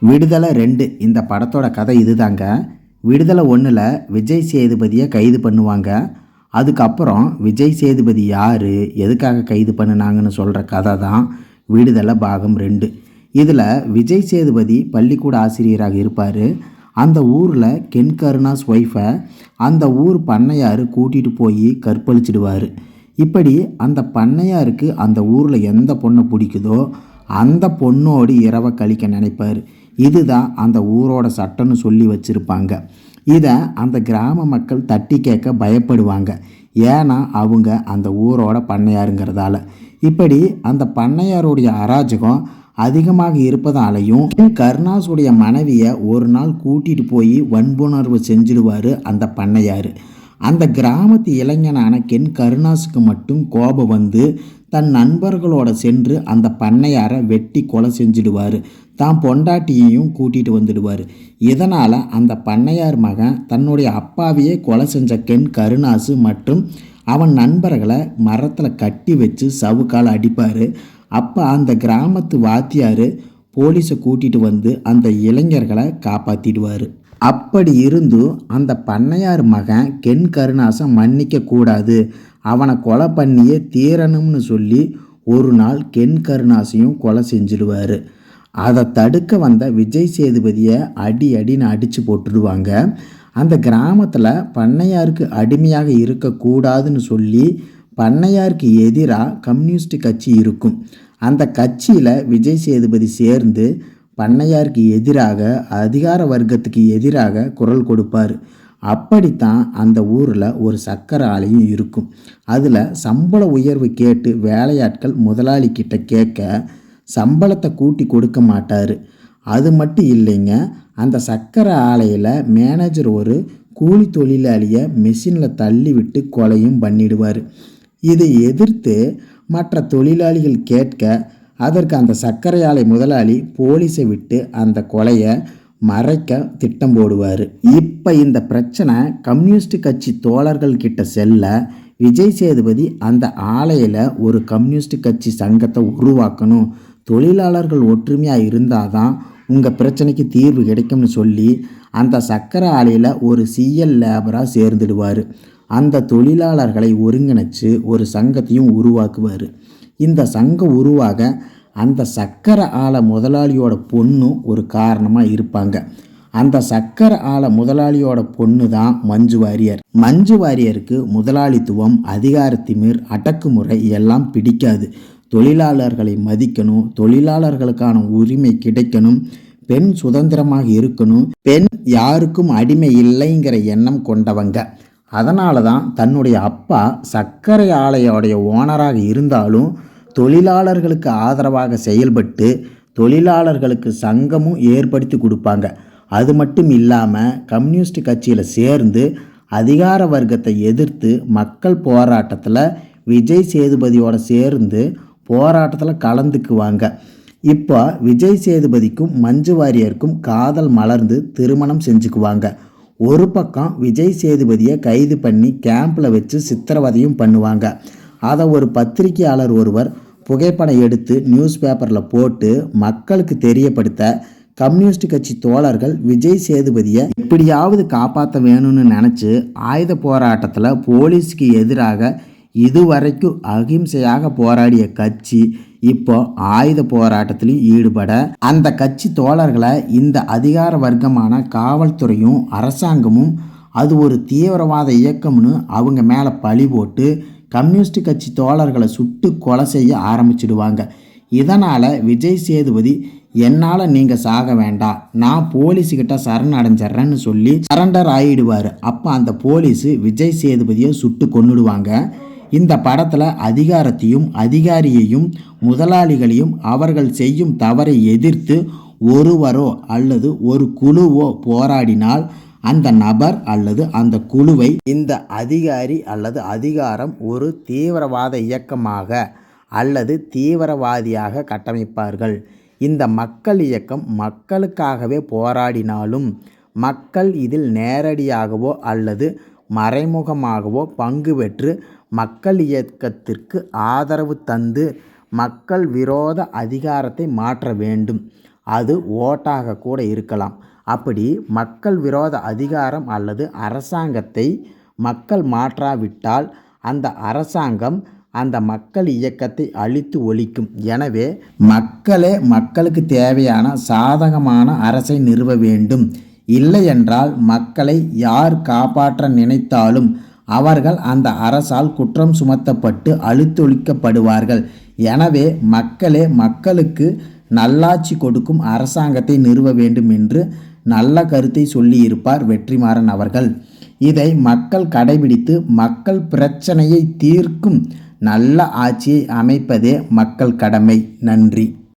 விடுதலை 2 இந்த படத்தோட கதை இதுதாங்க. விடுதலை 1ல் விஜய் சேதுபதியை கைது பண்ணுவாங்க. அதுக்கப்புறம் விஜய் சேதுபதி யார், எதுக்காக கைது பண்ணினாங்கன்னு சொல்கிற கதை தான் விடுதலை பாகம் 2. இதில் விஜய் சேதுபதி பள்ளிக்கூட ஆசிரியராக இருப்பார். அந்த ஊரில் கென் கருணாஸ் ஒய்ஃபை அந்த ஊர் பண்ணையார் கூட்டிகிட்டு போய் கற்பழிச்சிடுவார். இப்படி அந்த பண்ணையாருக்கு அந்த ஊரில் எந்த பொண்ணை பிடிக்குதோ அந்த பொண்ணோடு இரவை கழிக்க நினைப்பார். இதுதான் அந்த ஊரோட சட்டம்னு சொல்லி வச்சுருப்பாங்க. இதை அந்த கிராம மக்கள் தட்டி கேட்க பயப்படுவாங்க. ஏன்னா அவங்க அந்த ஊரோட பண்ணையாருங்கிறதால. இப்படி அந்த பண்ணையாருடைய அராஜகம் அதிகமாக இருப்பதாலையும் கருணாஸுடைய மனைவியை ஒரு நாள் கூட்டிகிட்டு போய் வன்புணர்வு செஞ்சிடுவார் அந்த பண்ணையார். அந்த கிராமத்து இளைஞனான கென் கருணாஸுக்கு மட்டும் கோபம் வந்து தன் நண்பர்களோட சென்று அந்த பண்ணையாரை வெட்டி கொலை செஞ்சிடுவார். தான் பொண்டாட்டியையும் கூட்டிகிட்டு வந்துடுவார். இதனால் அந்த பண்ணையார் மகன் தன்னுடைய அப்பாவையே கொலை செஞ்ச கென் கருணாஸு மற்றும் அவன் நண்பர்களை மரத்தில் கட்டி வச்சு சவுக்கால் அடிப்பார். அப்போ அந்த கிராமத்து வாத்தியார் போலீஸை கூட்டிகிட்டு வந்து அந்த இளைஞர்களை காப்பாற்றிடுவார். அப்படி இருந்தும் அந்த பண்ணையார் மகன் கென் கருணாஸை மன்னிக்க கூடாது, அவனை கொலை பண்ணியே தீரணும்னு சொல்லி ஒரு நாள் கென் கருணாஸையும் கொலை செஞ்சிடுவார். அதை தடுக்க வந்த விஜய் சேதுபதியை அடின்னு அடித்து போட்டுடுவாங்க. அந்த கிராமத்தில் பண்ணையாருக்கு அடிமையாக இருக்கக்கூடாதுன்னு சொல்லி பண்ணையாருக்கு எதிராக கம்யூனிஸ்ட் கட்சி இருக்கும். அந்த கட்சியில் விஜய் சேதுபதி சேர்ந்து பண்ணையாருக்கு எதிராக, அதிகார வர்க்கத்துக்கு எதிராக குரல் கொடுப்பார். அப்படித்தான் அந்த ஊரில் ஒரு சக்கரை ஆலையும் இருக்கும். அதில் சம்பள உயர்வு கேட்டு வேலையாட்கள் முதலாளிக்கிட்ட கேட்க சம்பளத்தை கூட்டி கொடுக்க மாட்டார். அது மட்டும் இல்லைங்க, அந்த சக்கரை ஆலையில் மேனேஜர் ஒரு கூலி தொழிலாளியை மெஷினில் தள்ளி விட்டு கொலையும் பண்ணிடுவார். இதை எதிர்த்து மற்ற தொழிலாளிகள் கேட்க அதற்கு அந்த சர்க்கரை ஆலை முதலாளி போலீஸை விட்டு அந்த கொலையை மறைக்க திட்டம் போடுவார். இப்போ இந்த பிரச்சனை கம்யூனிஸ்ட் கட்சி தோழர்கள் கிட்ட செல்ல விஜய் சேதுபதி அந்த ஆலையில் ஒரு கம்யூனிஸ்ட் கட்சி சங்கத்தை உருவாக்கணும், தொழிலாளர்கள் ஒற்றுமையாக இருந்தால் தான் உங்கள் பிரச்சனைக்கு தீர்வு கிடைக்கும்னு சொல்லி அந்த சர்க்கரை ஆலையில் ஒரு சிஎல் லேபராக சேர்ந்துடுவார். அந்த தொழிலாளர்களை ஒருங்கிணைச்சு ஒரு சங்கத்தையும் உருவாக்குவார். இந்த சங்கம் உருவாக அந்த சக்கரை ஆலை முதலாளியோட பொண்ணும் ஒரு காரணமாக இருப்பாங்க. அந்த சக்கரை ஆலை முதலாளியோட பொண்ணு தான் மஞ்சு வாரியர். மஞ்சு வாரியருக்கு முதலாளித்துவம், அதிகாரத்திமிர், அடக்குமுறை எல்லாம் பிடிக்காது. தொழிலாளர்களை மதிக்கணும், தொழிலாளர்களுக்கான உரிமை கிடைக்கணும், பெண் சுதந்திரமாக இருக்கணும், பெண் யாருக்கும் அடிமை இல்லைங்கிற எண்ணம் கொண்டவங்க. அதனால தான் தன்னுடைய அப்பா சர்க்கரை ஆலையோடைய ஓனராக இருந்தாலும் தொழிலாளர்களுக்கு ஆதரவாக செயல்பட்டு தொழிலாளர்களுக்கு சங்கமும் ஏற்படுத்தி கொடுப்பாங்க. அது மட்டும் இல்லாமல் கம்யூனிஸ்ட் கட்சியில் சேர்ந்து அதிகார வர்க்கத்தை எதிர்த்து மக்கள் போராட்டத்தில் விஜய் சேதுபதியோட சேர்ந்து போராட்டத்தில் கலந்துக்குவாங்க. இப்போ விஜய் சேதுபதிக்கும் மஞ்சு வாரியருக்கும் காதல் மலர்ந்து திருமணம் செஞ்சுக்குவாங்க. ஒரு பக்கம் விஜய் சேதுபதியை கைது பண்ணி கேம்பில் வச்சு சித்திரவதையும் பண்ணுவாங்க. அதை ஒரு பத்திரிகையாளர் ஒருவர் புகைப்படம் எடுத்து நியூஸ் பேப்பரில் போட்டு மக்களுக்கு தெரியப்படுத்த கம்யூனிஸ்ட் கட்சி தோழர்கள் விஜய் சேதுபதியை எப்படியாவது காப்பாற்ற வேணும்னு நினச்சி ஆயுத போராட்டத்தில் போலீஸுக்கு எதிராக இதுவரைக்கும் அகிம்சையாக போராடிய கட்சி இப்போ ஆயுத போராட்டத்திலையும் ஈடுபட அந்த கட்சி தோழர்களை இந்த அதிகார வர்க்கமான காவல்துறையும் அரசாங்கமும் அது ஒரு தீவிரவாத இயக்கம்னு அவங்க மேலே பழி போட்டு கம்யூனிஸ்ட் கட்சி தோழர்களை சுட்டு கொலை செய்ய ஆரம்பிச்சிடுவாங்க. இதனால் விஜய் சேதுபதி என்னால் நீங்கள் சாக வேண்டாம், நான் போலீஸுக்கிட்ட சரணடைஞ்சிட்றேன்னு சொல்லி சரண்டர் ஆகிடுவார். அப்போ அந்த போலீஸு விஜய் சேதுபதியை சுட்டு கொன்னுடுவாங்க. இந்த படத்தில் அதிகாரத்தையும் அதிகாரியையும் முதலாளிகளையும் அவர்கள் செய்யும் தவறை எதிர்த்து ஒருவரோ அல்லது ஒரு குழுவோ போராடினால் அந்த நபர் அல்லது அந்த குழுவை இந்த அதிகாரி அல்லது அதிகாரம் ஒரு தீவிரவாத இயக்கமாக அல்லது தீவிரவாதியாக கட்டமைப்பார்கள். இந்த மக்கள் இயக்கம் மக்களுக்காகவே போராடினாலும் மக்கள் இதில் நேரடியாகவோ அல்லது மறைமுகமாகவோ பங்கு பெற்று மக்கள் இயக்கத்திற்கு ஆதரவு தந்து மக்கள் விரோத அதிகாரத்தை மாற்ற வேண்டும். அது ஓட்டாக கூட இருக்கலாம். அப்படி மக்கள் விரோத அதிகாரம் அல்லது அரசாங்கத்தை மக்கள் மாற்றாவிட்டால் அந்த அரசாங்கம் அந்த மக்கள் இயக்கத்தை அழித்து ஒழிக்கும். எனவே மக்களே மக்களுக்கு தேவையான சாதகமான அரசை நிறுவ வேண்டும். இல்லையென்றால் மக்களை யார் காப்பாற்ற நினைத்தாலும் அவர்கள் அந்த அரசால் குற்றம் சுமத்தப்பட்டு அழித்தொழிக்கப்படுவார்கள். எனவே மக்களே மக்களுக்கு நல்லாட்சி கொடுக்கும் அரசாங்கத்தை நிறுவ வேண்டும் என்று நல்ல கருத்தை சொல்லியிருப்பார் வெற்றிமாறன் அவர்கள். இதை மக்கள் கடைபிடித்து மக்கள் பிரச்சனையை தீர்க்கும் நல்ல ஆட்சியை அமைப்பதே மக்கள் கடமை. நன்றி.